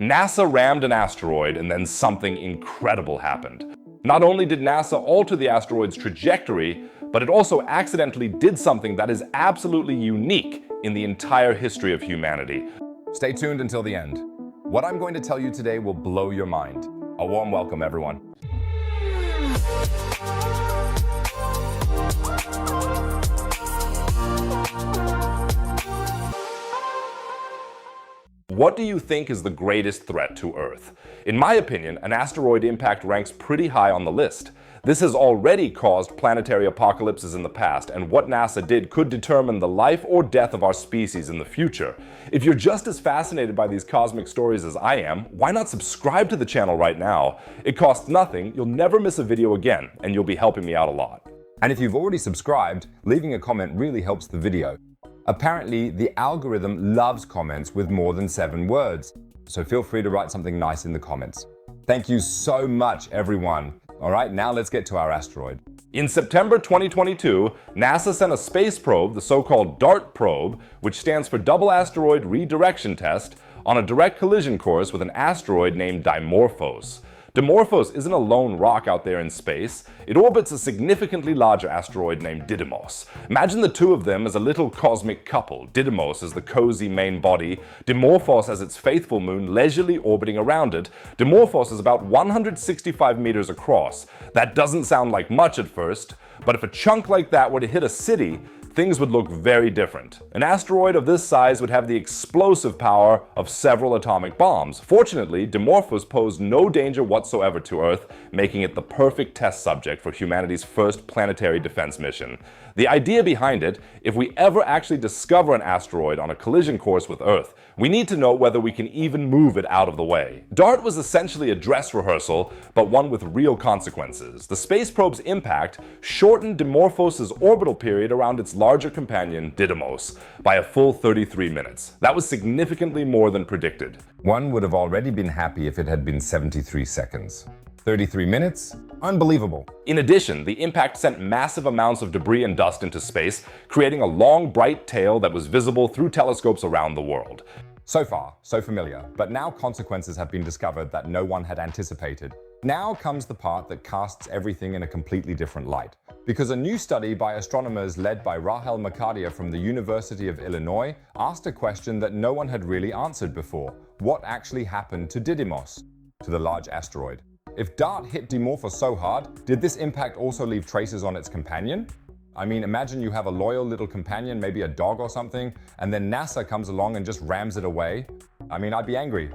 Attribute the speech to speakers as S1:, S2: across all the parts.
S1: NASA rammed an asteroid and then something incredible happened. Not only did NASA alter the asteroid's trajectory, but it also accidentally did something that is absolutely unique in the entire history of humanity.
S2: Stay tuned until the end. What I'm going to tell you today will blow your mind. A warm welcome, everyone.
S1: What do you think is the greatest threat to Earth? In my opinion, an asteroid impact ranks pretty high on the list. This has already caused planetary apocalypses in the past, and what NASA did could determine the life or death of our species in the future. If you're just as fascinated by these cosmic stories as I am, why not subscribe to the channel right now? It costs nothing, you'll never miss a video again, and you'll be helping me out a lot.
S2: And if you've already subscribed, leaving a comment really helps the video. Apparently, the algorithm loves comments with more than 7 words, so feel free to write something nice in the comments. Thank you so much, everyone. All right, now let's get to our asteroid.
S1: In September 2022, NASA sent a space probe, the so-called DART probe, which stands for Double Asteroid Redirection Test, on a direct collision course with an asteroid named Dimorphos. Dimorphos isn't a lone rock out there in space. It orbits a significantly larger asteroid named Didymos. Imagine the two of them as a little cosmic couple. Didymos as the cozy main body, Dimorphos as its faithful moon leisurely orbiting around it. Dimorphos is about 165 meters across. That doesn't sound like much at first, but if a chunk like that were to hit a city, things would look very different. An asteroid of this size would have the explosive power of several atomic bombs. Fortunately, Dimorphos posed no danger whatsoever to Earth, making it the perfect test subject for humanity's first planetary defense mission. The idea behind it, if we ever actually discover an asteroid on a collision course with Earth, we need to know whether we can even move it out of the way. DART was essentially a dress rehearsal, but one with real consequences. The space probe's impact shortened Dimorphos' orbital period around its larger companion, Didymos, by a full 33 minutes. That was significantly more than predicted.
S2: One would have already been happy if it had been 73 seconds. 33 minutes? Unbelievable.
S1: In addition, the impact sent massive amounts of debris and dust into space, creating a long, bright tail that was visible through telescopes around the world.
S2: So far, so familiar, but now consequences have been discovered that no one had anticipated. Now comes the part that casts everything in a completely different light. Because a new study by astronomers led by Rahel Makadia from the University of Illinois asked a question that no one had really answered before. What actually happened to Didymos, to the large asteroid? If DART hit Dimorphos so hard, did this impact also leave traces on its companion? I mean, imagine you have a loyal little companion, maybe a dog or something, and then NASA comes along and just rams it away. I mean, I'd be angry.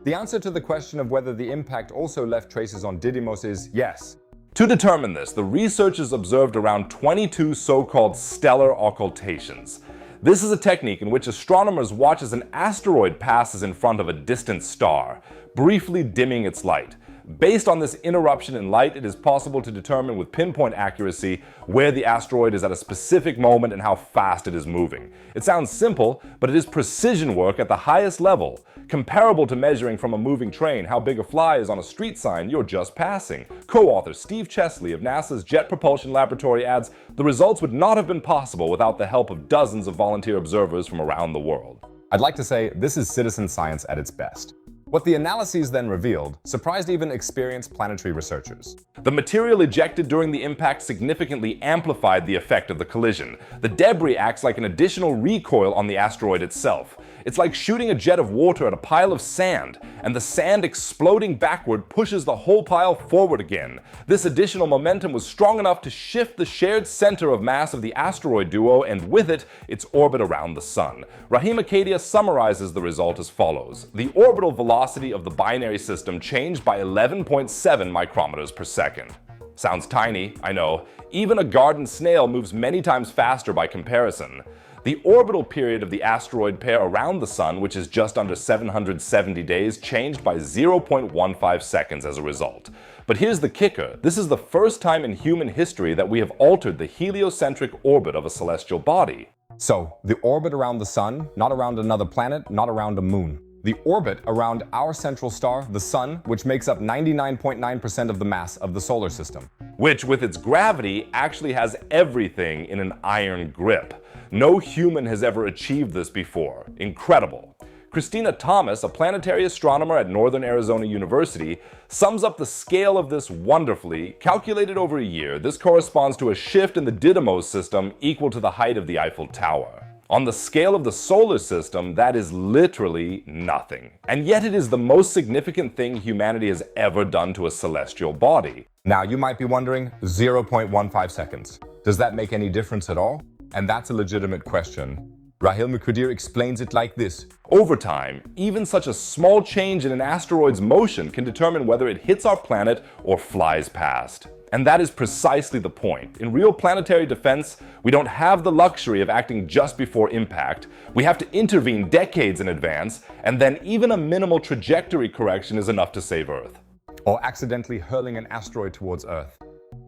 S2: The answer to the question of whether the impact also left traces on Didymos is yes.
S1: To determine this, the researchers observed around 22 so-called stellar occultations. This is a technique in which astronomers watch as an asteroid passes in front of a distant star, briefly dimming its light. Based on this interruption in light, it is possible to determine with pinpoint accuracy where the asteroid is at a specific moment and how fast it is moving. It sounds simple, but it is precision work at the highest level, comparable to measuring from a moving train how big a fly is on a street sign you're just passing. Co-author Steve Chesley of NASA's Jet Propulsion Laboratory adds, the results would not have been possible without the help of dozens of volunteer observers from around the world.
S2: I'd like to say this is citizen science at its best. What the analyses then revealed surprised even experienced planetary researchers.
S1: The material ejected during the impact significantly amplified the effect of the collision. The debris acts like an additional recoil on the asteroid itself. It's like shooting a jet of water at a pile of sand, and the sand exploding backward pushes the whole pile forward again. This additional momentum was strong enough to shift the shared center of mass of the asteroid duo, and with it, its orbit around the Sun. Rahim Akadia summarizes the result as follows. The orbital velocity of the binary system changed by 11.7 micrometers per second. Sounds tiny, I know. Even a garden snail moves many times faster by comparison. The orbital period of the asteroid pair around the Sun, which is just under 770 days, changed by 0.15 seconds as a result. But here's the kicker. This is the first time in human history that we have altered the heliocentric orbit of a celestial body.
S2: So, the orbit around the Sun, not around another planet, not around a moon. The orbit around our central star, the Sun, which makes up 99.9% of the mass of the solar system.
S1: Which, with its gravity, actually has everything in an iron grip. No human has ever achieved this before. Incredible. Christina Thomas, a planetary astronomer at Northern Arizona University, sums up the scale of this wonderfully. Calculated over a year, this corresponds to a shift in the Didymos system equal to the height of the Eiffel Tower. On the scale of the solar system, that is literally nothing. And yet it is the most significant thing humanity has ever done to a celestial body.
S2: Now, you might be wondering, 0.15 seconds. Does that make any difference at all? And that's a legitimate question. Rahil Mukherjee explains it like this.
S1: Over time, even such a small change in an asteroid's motion can determine whether it hits our planet or flies past. And that is precisely the point. In real planetary defense, we don't have the luxury of acting just before impact. We have to intervene decades in advance, and then even a minimal trajectory correction is enough to save Earth.
S2: Or accidentally hurling an asteroid towards Earth.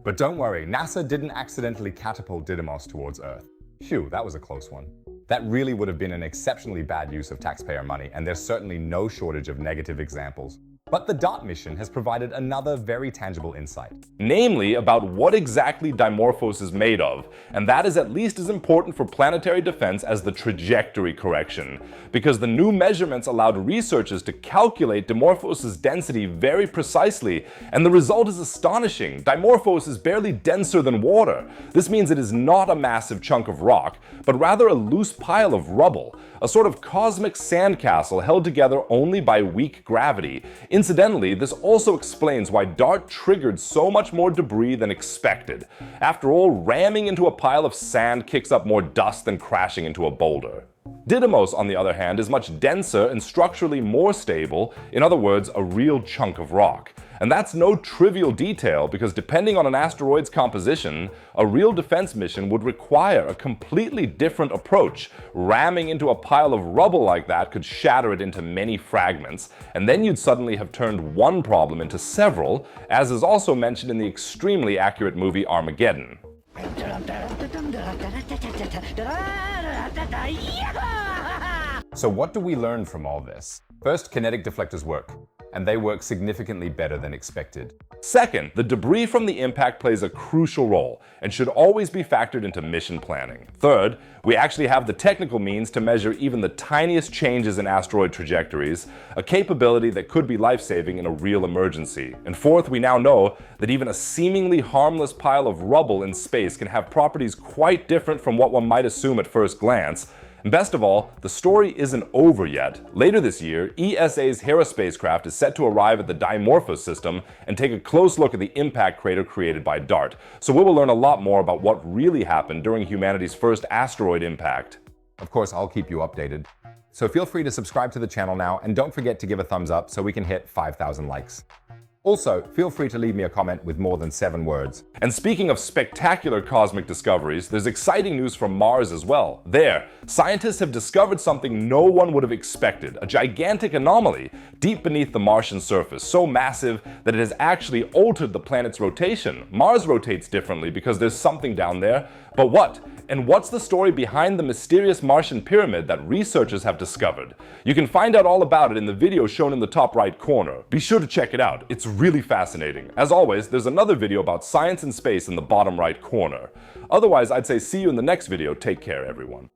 S2: But don't worry, NASA didn't accidentally catapult Didymos towards Earth. Phew, that was a close one. That really would have been an exceptionally bad use of taxpayer money, and there's certainly no shortage of negative examples. But the DART mission has provided another very tangible insight.
S1: Namely, about what exactly Dimorphos is made of, and that is at least as important for planetary defense as the trajectory correction, because the new measurements allowed researchers to calculate Dimorphos' density very precisely, and the result is astonishing. Dimorphos is barely denser than water. This means it is not a massive chunk of rock, but rather a loose pile of rubble, a sort of cosmic sandcastle held together only by weak gravity. Incidentally, this also explains why DART triggered so much more debris than expected. After all, ramming into a pile of sand kicks up more dust than crashing into a boulder. Didymos, on the other hand, is much denser and structurally more stable, in other words, a real chunk of rock. And that's no trivial detail because depending on an asteroid's composition, a real defense mission would require a completely different approach. Ramming into a pile of rubble like that could shatter it into many fragments, and then you'd suddenly have turned one problem into several, as is also mentioned in the extremely accurate movie Armageddon.
S2: So what do we learn from all this? First, kinetic deflectors work, and they work significantly better than expected.
S1: Second, the debris from the impact plays a crucial role and should always be factored into mission planning. Third, we actually have the technical means to measure even the tiniest changes in asteroid trajectories, a capability that could be life-saving in a real emergency. And fourth, we now know that even a seemingly harmless pile of rubble in space can have properties quite different from what one might assume at first glance. And best of all, the story isn't over yet. Later this year, ESA's Hera spacecraft is set to arrive at the Dimorphos system and take a close look at the impact crater created by DART. So we will learn a lot more about what really happened during humanity's first asteroid impact.
S2: Of course, I'll keep you updated. So feel free to subscribe to the channel now, and don't forget to give a thumbs up so we can hit 5,000 likes. Also, feel free to leave me a comment with more than 7 words.
S1: And speaking of spectacular cosmic discoveries, there's exciting news from Mars as well. There, scientists have discovered something no one would have expected, a gigantic anomaly deep beneath the Martian surface, so massive that it has actually altered the planet's rotation. Mars rotates differently because there's something down there, but what? And what's the story behind the mysterious Martian pyramid that researchers have discovered? You can find out all about it in the video shown in the top right corner. Be sure to check it out, it's really fascinating. As always, there's another video about science and space in the bottom right corner. Otherwise, I'd say see you in the next video. Take care, everyone.